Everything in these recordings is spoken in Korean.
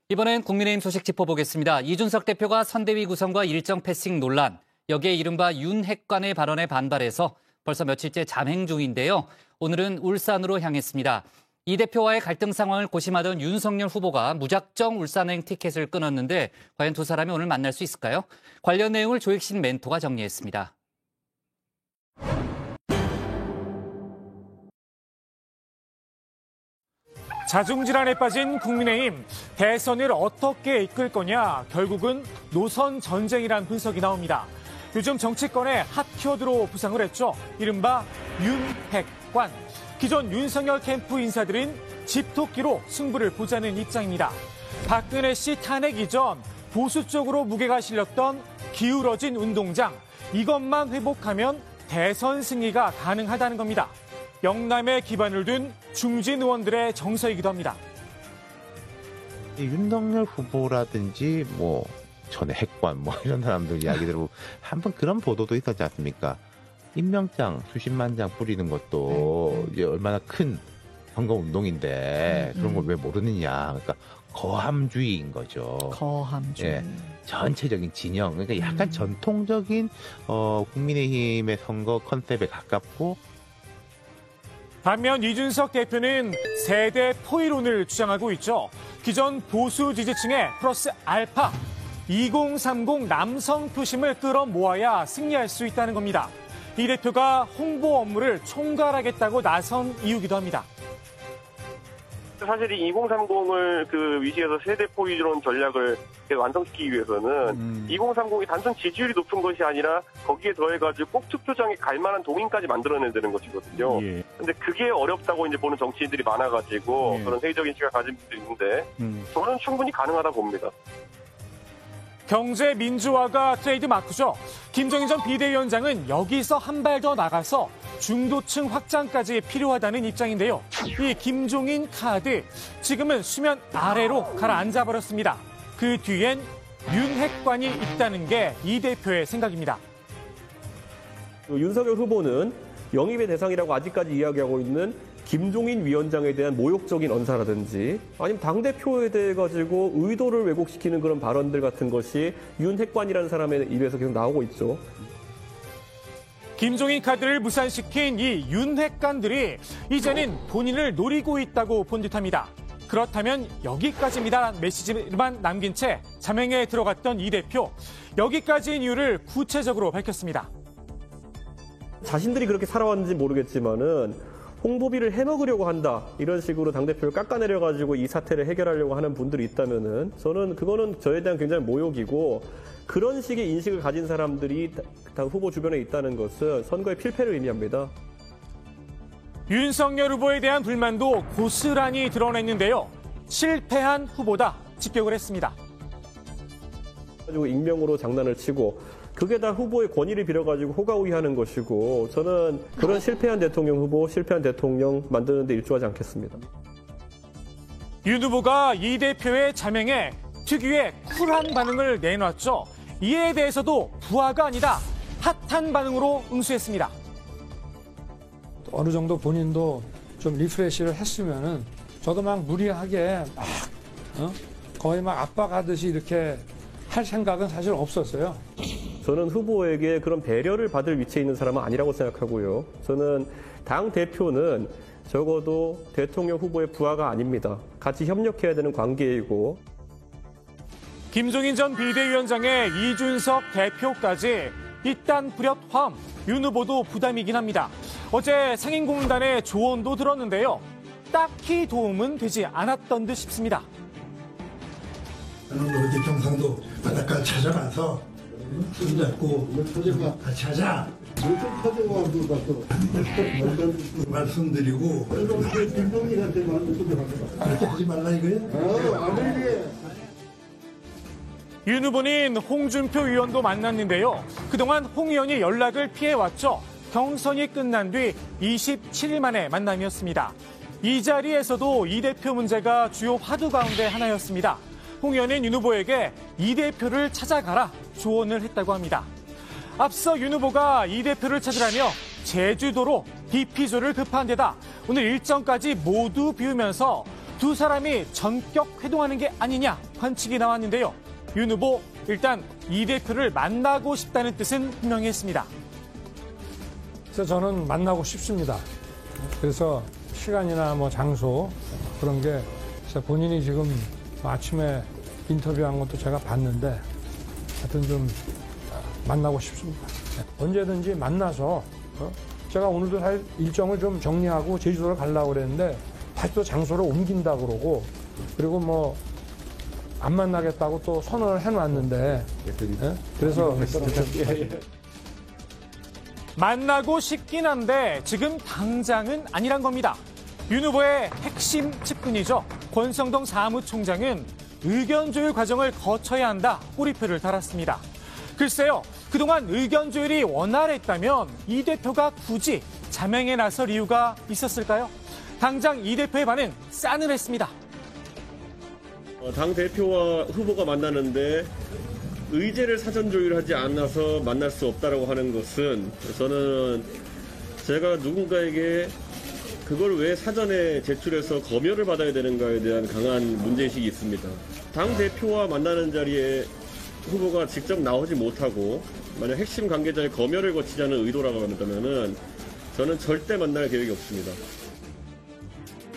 이번엔 국민의힘 소식 짚어보겠습니다. 이준석 대표가 선대위 구성과 일정 패싱 논란, 여기에 이른바 윤핵관의 발언에 반발해서 벌써 며칠째 잠행 중인데요. 오늘은 울산으로 향했습니다. 이 대표와의 갈등 상황을 고심하던 윤석열 후보가 무작정 울산행 티켓을 끊었는데 과연 두 사람이 오늘 만날 수 있을까요? 관련 내용을 조익신 멘토가 정리했습니다. 자중질환에 빠진 국민의힘, 대선을 어떻게 이끌 거냐, 결국은 노선 전쟁이란 분석이 나옵니다. 요즘 정치권의 핫 키워드로 부상을 했죠. 이른바 윤핵관. 기존 윤석열 캠프 인사들은 집토끼로 승부를 보자는 입장입니다. 박근혜 씨 탄핵 이전 보수 쪽으로 무게가 실렸던 기울어진 운동장, 이것만 회복하면 대선 승리가 가능하다는 겁니다. 영남에 기반을 둔 중진 의원들의 정서이기도 합니다. 윤석열 후보라든지 전에 핵관 이런 사람들 이야기 들어보면 한번 그런 보도도 있었지 않습니까? 임명장 수십만 장 뿌리는 것도 이제 얼마나 큰 선거 운동인데 그런 걸 왜 모르느냐. 그러니까 거함주의인 거죠. 거함주의. 예, 전체적인 진영. 그러니까 약간 전통적인 국민의힘의 선거 컨셉에 가깝고. 반면 이준석 대표는 세대 포이론을 주장하고 있죠. 기존 보수 지지층의 플러스 알파 2030 남성 표심을 끌어모아야 승리할 수 있다는 겁니다. 이 대표가 홍보 업무를 총괄하겠다고 나선 이유기도 합니다. 사실 이 2030을 그 위시에서 세대 포이론 전략을 완성시키기 위해서는 2030이 단순 지지율이 높은 것이 아니라 거기에 더해가지고 꼭 투표장에 갈 만한 동인까지 만들어내야 되는 것이거든요. 예. 근데 그게 어렵다고 이제 보는 정치인들이 많아가지고 그런 회의적인 시각을 가진 분들이 있는데 저는 충분히 가능하다 봅니다. 경제 민주화가 트레이드 마크죠. 김종인 전 비대위원장은 여기서 한 발 더 나가서 중도층 확장까지 필요하다는 입장인데요. 이 김종인 카드, 지금은 수면 아래로 가라앉아 버렸습니다. 그 뒤엔 윤핵관이 있다는 게 이 대표의 생각입니다. 윤석열 후보는 영입의 대상이라고 아직까지 이야기하고 있는 김종인 위원장에 대한 모욕적인 언사라든지 아니면 당대표에 대해 가지고 의도를 왜곡시키는 그런 발언들 같은 것이 윤핵관이라는 사람의 입에서 계속 나오고 있죠. 김종인 카드를 무산시킨 이 윤핵관들이 이제는 본인을 노리고 있다고 본 듯합니다. 그렇다면 여기까지입니다라는 메시지만 남긴 채 잠행에 들어갔던 이 대표, 여기까지인 이유를 구체적으로 밝혔습니다. 자신들이 그렇게 살아왔는지 모르겠지만은 홍보비를 해먹으려고 한다. 이런 식으로 당대표를 깎아내려가지고 이 사태를 해결하려고 하는 분들이 있다면은 저는 그거는 저에 대한 굉장히 모욕이고 그런 식의 인식을 가진 사람들이 당 후보 주변에 있다는 것은 선거의 필패를 의미합니다. 윤석열 후보에 대한 불만도 고스란히 드러냈는데요. 실패한 후보다 직격을 했습니다. 가지고 익명으로 장난을 치고 그게 다 후보의 권위를 빌어가지고 호가호위하는 것이고 저는 그런 실패한 대통령 후보, 실패한 대통령 만드는 데 일조하지 않겠습니다. 윤 후보가 이 대표의 자명에 특유의 쿨한 반응을 내놨죠. 이에 대해서도 부하가 아니다, 핫한 반응으로 응수했습니다. 어느 정도 본인도 좀 리프레시를 했으면은 저도 막 무리하게 거의 막 압박하듯이 이렇게 할 생각은 사실 없었어요. 저는 후보에게 그런 배려를 받을 위치에 있는 사람은 아니라고 생각하고요. 저는 당 대표는 적어도 대통령 후보의 부하가 아닙니다. 같이 협력해야 되는 관계이고. 김종인 전 비대위원장의 이준석 대표까지 이딴 불협화음, 윤 후보도 부담이긴 합니다. 어제 상인공단의 조언도 들었는데요. 딱히 도움은 되지 않았던 듯 싶습니다. 저는 어제 경상도 바닷가 찾아가서 손잡고 같이 하자. 말씀드리고 그렇게 하지 말라 이거예요? 윤 후보는 홍준표 의원도 만났는데요. 그동안 홍 의원이 연락을 피해왔죠. 경선이 끝난 뒤 27일 만에 만남이었습니다. 이 자리에서도 이 대표 문제가 주요 화두 가운데 하나였습니다. 홍 의원은 윤 후보에게 이 대표를 찾아가라 조언을 했다고 합니다. 앞서 윤 후보가 이 대표를 찾으라며 제주도로 DP조를 급한 데다 오늘 일정까지 모두 비우면서 두 사람이 전격 회동하는 게 아니냐 관측이 나왔는데요. 윤 후보 일단 이 대표를 만나고 싶다는 뜻은 분명히 했습니다. 그래서 저는 만나고 싶습니다. 그래서 시간이나 뭐 장소 그런 게 본인이 지금 아침에 인터뷰한 것도 제가 봤는데 하여튼 좀 만나고 싶습니다. 언제든지 만나서 제가 오늘도 사실 일정을 좀 정리하고 제주도를 가려고 그랬는데 다시 또 장소를 옮긴다고 그러고 그리고 뭐 안 만나겠다고 또 선언을 해놨는데 그래서 만나고 싶긴 한데 지금 당장은 아니란 겁니다. 윤 후보의 핵심 측근이죠. 권성동 사무총장은 의견 조율 과정을 거쳐야 한다 꼬리표를 달았습니다. 글쎄요, 그동안 의견 조율이 원활했다면 이 대표가 굳이 자명에 나설 이유가 있었을까요? 당장 이 대표의 반응 싸늘했습니다. 당 대표와 후보가 만나는데 의제를 사전 조율하지 않아서 만날 수 없다라고 하는 것은 저는 제가 누군가에게 그걸 왜 사전에 제출해서 검열을 받아야 되는가에 대한 강한 문제의식이 있습니다. 당 대표와 만나는 자리에 후보가 직접 나오지 못하고 만약 핵심 관계자의 검열을 거치자는 의도라고 한다면은 저는 절대 만날 계획이 없습니다.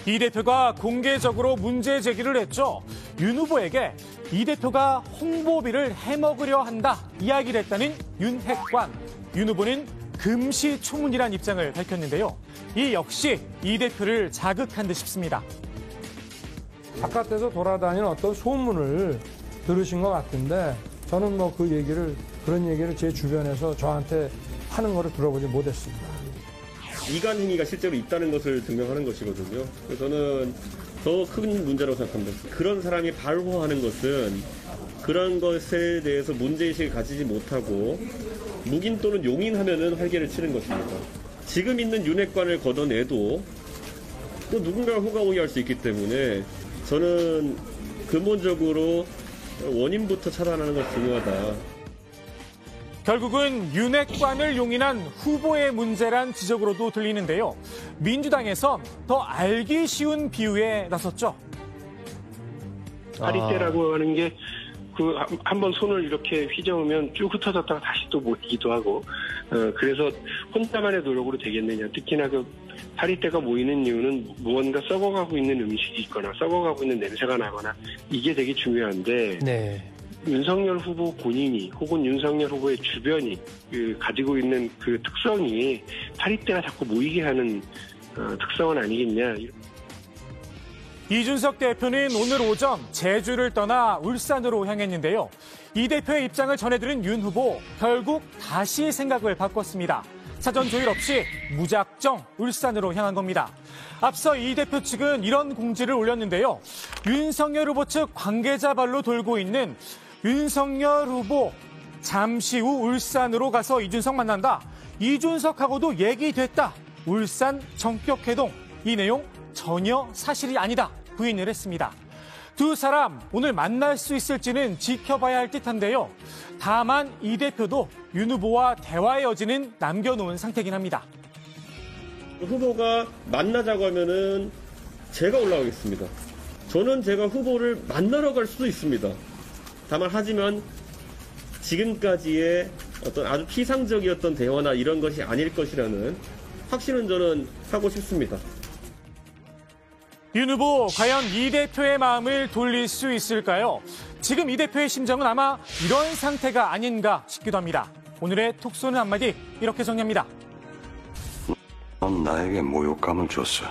이 대표가 공개적으로 문제 제기를 했죠. 윤 후보에게 이 대표가 홍보비를 해먹으려 한다 이야기를 했다는 윤핵관. 윤 후보는 금시초문이란 입장을 밝혔는데요. 이 역시 이 대표를 자극한 듯 싶습니다. 바깥에서 돌아다니는 어떤 소문을 들으신 것 같은데 저는 뭐 그런 얘기를 제 주변에서 저한테 하는 거를 들어보지 못했습니다. 이간 행위가 실제로 있다는 것을 증명하는 것이거든요. 그래서 저는 더 큰 문제라고 생각합니다. 그런 사람이 발호하는 것은 그런 것에 대해서 문제의식을 가지지 못하고 묵인 또는 용인하면은 활개를 치는 것입니다. 지금 있는 윤핵관을 걷어내도 또 누군가가 호가호위할 수 있기 때문에 저는 근본적으로 원인부터 차단하는 것이 중요하다. 결국은 윤핵관을 용인한 후보의 문제란 지적으로도 들리는데요. 민주당에선 더 알기 쉬운 비유에 나섰죠. 파리떼라고 하는 게 한번 손을 이렇게 휘저으면 쭉 흩어졌다가 다시 또 모이기도 하고 그래서 혼자만의 노력으로 되겠느냐. 특히나 파리떼가 모이는 이유는 무언가 썩어가고 있는 음식이 있거나 썩어가고 있는 냄새가 나거나 이게 되게 중요한데 네. 윤석열 후보 본인이 혹은 윤석열 후보의 주변이 가지고 있는 그 특성이 파리떼가 자꾸 모이게 하는 특성은 아니겠냐. 이준석 대표는 오늘 오전 제주를 떠나 울산으로 향했는데요. 이 대표의 입장을 전해들은 윤 후보 결국 다시 생각을 바꿨습니다. 사전 조율 없이 무작정 울산으로 향한 겁니다. 앞서 이 대표 측은 이런 공지를 올렸는데요. 윤석열 후보 측 관계자 발로 돌고 있는 윤석열 후보 잠시 후 울산으로 가서 이준석 만난다. 이준석하고도 얘기됐다. 울산 전격회동. 이 내용 전혀 사실이 아니다. 부인을 했습니다. 두 사람 오늘 만날 수 있을지는 지켜봐야 할 듯한데요. 다만 이 대표도 윤 후보와 대화의 여지는 남겨놓은 상태긴 합니다. 후보가 만나자고 하면은 제가 올라가겠습니다. 저는 제가 후보를 만나러 갈 수도 있습니다. 다만 하지만 지금까지의 어떤 아주 피상적이었던 대화나 이런 것이 아닐 것이라는 확신은 저는 하고 싶습니다. 윤 후보 과연 이 대표의 마음을 돌릴 수 있을까요? 지금 이 대표의 심정은 아마 이런 상태가 아닌가 싶기도 합니다. 오늘의 톡 쏘는 한마디 이렇게 정리합니다. 넌 나에게 모욕감을 줬어.